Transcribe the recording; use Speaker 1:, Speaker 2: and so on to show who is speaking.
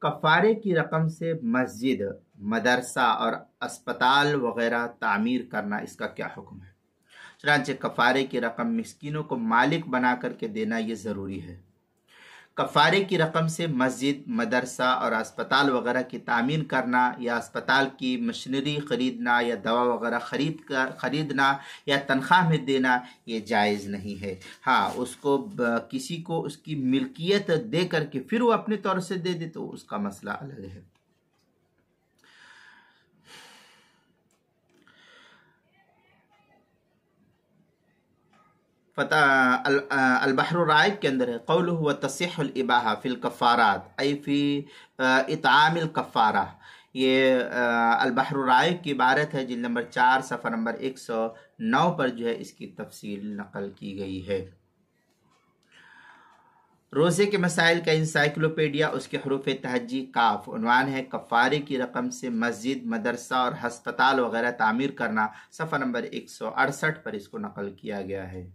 Speaker 1: کفارے کی رقم سے مسجد، مدرسہ اور اسپتال وغیرہ تعمیر کرنا، اس کا کیا حکم ہے؟ چنانچہ کفارے کی رقم مسکینوں کو مالک بنا کر کے دینا یہ ضروری ہے۔ کفارے کی رقم سے مسجد، مدرسہ اور اسپتال وغیرہ کی تعمیر کرنا یا اسپتال کی مشینری خریدنا یا دوا وغیرہ خریدنا یا تنخواہ میں دینا یہ جائز نہیں ہے۔ ہاں، اس کو کسی کو اس کی ملکیت دے کر کے پھر وہ اپنے طور سے دے دے تو اس کا مسئلہ الگ ہے۔ البحر الرائق کے اندر ہے قولہ وتصح الاباحہ فی الکفارات ای فی اطعام الکفارہ۔ یہ البحر الرائق کی عبارت ہے، جلد نمبر 4 صفحہ نمبر 109 پر جو ہے اس کی تفصیل نقل کی گئی ہے۔ روزے کے مسائل کا انسائکلوپیڈیا، اس کے حروف تہجی کاف، عنوان ہے کفارے کی رقم سے مسجد، مدرسہ اور ہسپتال وغیرہ تعمیر کرنا، صفحہ نمبر 168 پر اس کو نقل کیا گیا ہے۔